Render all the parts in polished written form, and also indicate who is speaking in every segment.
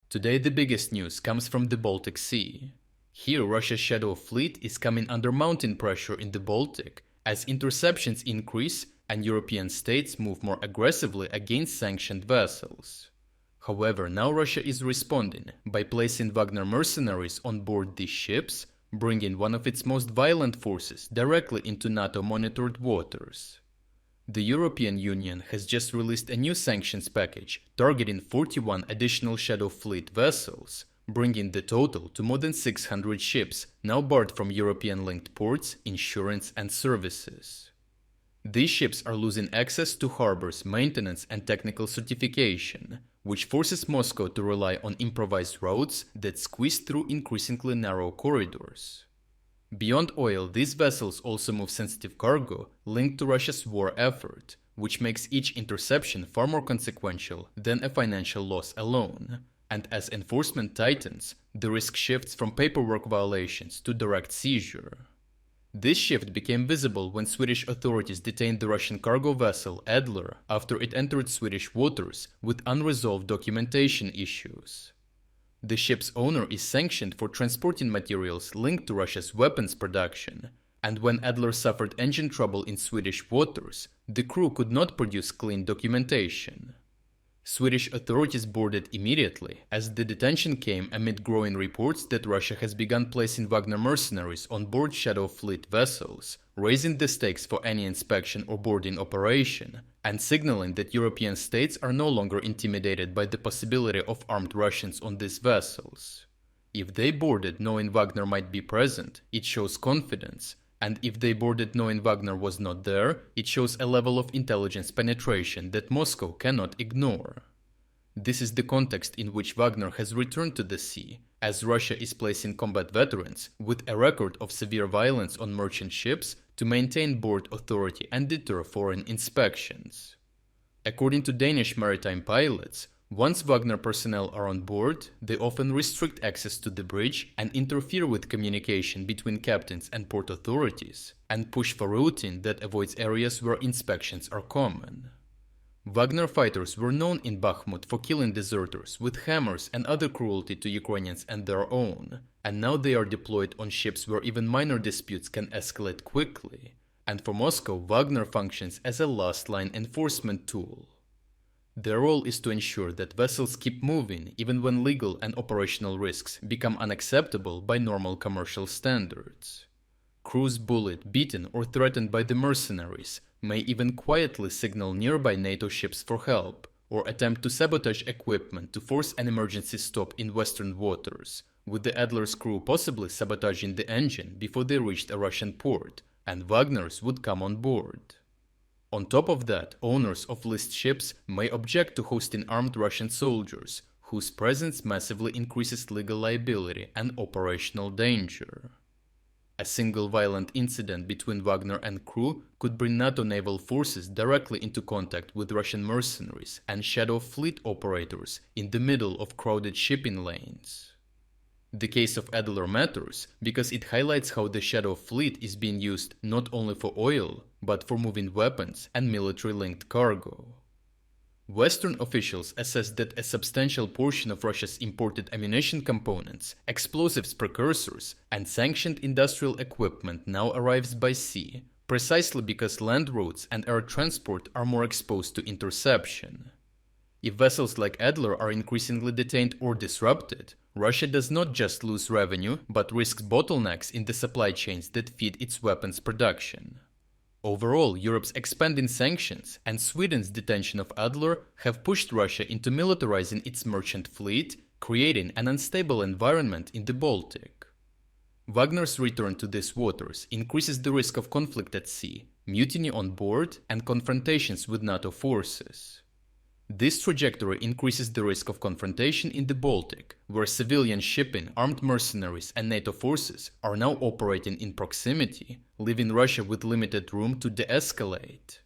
Speaker 1: Today the biggest news comes from the Baltic Sea. Here Russia's shadow fleet is coming under mounting pressure in the Baltic as interceptions increase and European states move more aggressively against sanctioned vessels. However, now Russia is responding by placing Wagner mercenaries on board these ships, bringing one of its most violent forces directly into NATO-monitored waters. The European Union has just released a new sanctions package targeting 41 additional Shadow Fleet vessels, bringing the total to more than 600 ships now barred from European-linked ports, insurance and services. These ships are losing access to harbors, maintenance and technical certification, which forces Moscow to rely on improvised routes that squeeze through increasingly narrow corridors. Beyond oil, these vessels also move sensitive cargo linked to Russia's war effort, which makes each interception far more consequential than a financial loss alone. And as enforcement tightens, the risk shifts from paperwork violations to direct seizure. This shift became visible when Swedish authorities detained the Russian cargo vessel Edler after it entered Swedish waters with unresolved documentation issues. The ship's owner is sanctioned for transporting materials linked to Russia's weapons production, and when Edler suffered engine trouble in Swedish waters, the crew could not produce clean documentation. Swedish authorities boarded immediately, as the detention came amid growing reports that Russia has begun placing Wagner mercenaries on board Shadow Fleet vessels, raising the stakes for any inspection or boarding operation, and signaling that European states are no longer intimidated by the possibility of armed Russians on these vessels. If they boarded knowing Wagner might be present, it shows confidence, and if they boarded knowing Wagner was not there, it shows a level of intelligence penetration that Moscow cannot ignore. This is the context in which Wagner has returned to the sea, as Russia is placing combat veterans with a record of severe violence on merchant ships to maintain board authority and deter foreign inspections. According to Danish maritime pilots, once Wagner personnel are on board, they often restrict access to the bridge and interfere with communication between captains and port authorities, and push for routing that avoids areas where inspections are common. Wagner fighters were known in Bakhmut for killing deserters with hammers and other cruelty to Ukrainians and their own, and now they are deployed on ships where even minor disputes can escalate quickly, and for Moscow, Wagner functions as a last-line enforcement tool. Their role is to ensure that vessels keep moving even when legal and operational risks become unacceptable by normal commercial standards. Crews bullied, beaten or threatened by the mercenaries may even quietly signal nearby NATO ships for help, or attempt to sabotage equipment to force an emergency stop in western waters, with the Edler's crew possibly sabotaging the engine before they reached a Russian port, and Wagner's would come on board. On top of that, owners of leased ships may object to hosting armed Russian soldiers, whose presence massively increases legal liability and operational danger. A single violent incident between Wagner and crew could bring NATO naval forces directly into contact with Russian mercenaries and Shadow Fleet operators in the middle of crowded shipping lanes. The case of Edler matters because it highlights how the Shadow Fleet is being used not only for oil, but for moving weapons and military-linked cargo. Western officials assess that a substantial portion of Russia's imported ammunition components, explosives precursors, and sanctioned industrial equipment now arrives by sea, precisely because land routes and air transport are more exposed to interception. If vessels like Edler are increasingly detained or disrupted, Russia does not just lose revenue, but risks bottlenecks in the supply chains that feed its weapons production. Overall, Europe's expanding sanctions and Sweden's detention of Edler have pushed Russia into militarizing its merchant fleet, creating an unstable environment in the Baltic. Wagner's return to these waters increases the risk of conflict at sea, mutiny on board, and confrontations with NATO forces. This trajectory increases the risk of confrontation in the Baltic, where civilian shipping, armed mercenaries and NATO forces are now operating in proximity, leaving Russia with limited room to de-escalate.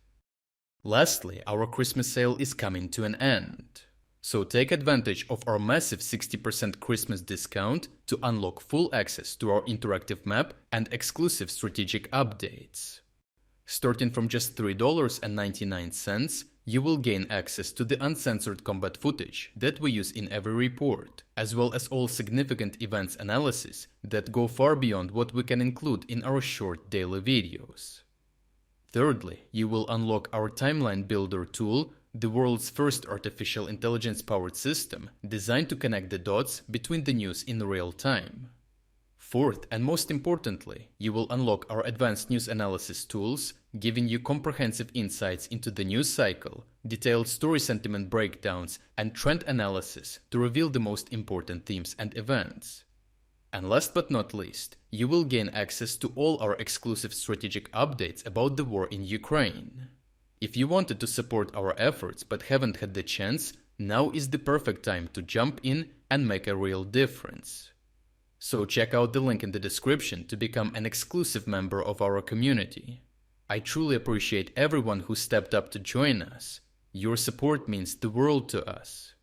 Speaker 1: Lastly, our Christmas sale is coming to an end. So take advantage of our massive 60% Christmas discount to unlock full access to our interactive map and exclusive strategic updates. Starting from just $3.99, you will gain access to the uncensored combat footage that we use in every report, as well as all significant events analysis that go far beyond what we can include in our short daily videos. Thirdly, you will unlock our Timeline Builder tool, the world's first artificial intelligence-powered system designed to connect the dots between the news in real time. Fourth, and most importantly, you will unlock our advanced news analysis tools, giving you comprehensive insights into the news cycle, detailed story sentiment breakdowns, and trend analysis to reveal the most important themes and events. And last but not least, you will gain access to all our exclusive strategic updates about the war in Ukraine. If you wanted to support our efforts but haven't had the chance, now is the perfect time to jump in and make a real difference. So check out the link in the description to become an exclusive member of our community. I truly appreciate everyone who stepped up to join us. Your support means the world to us.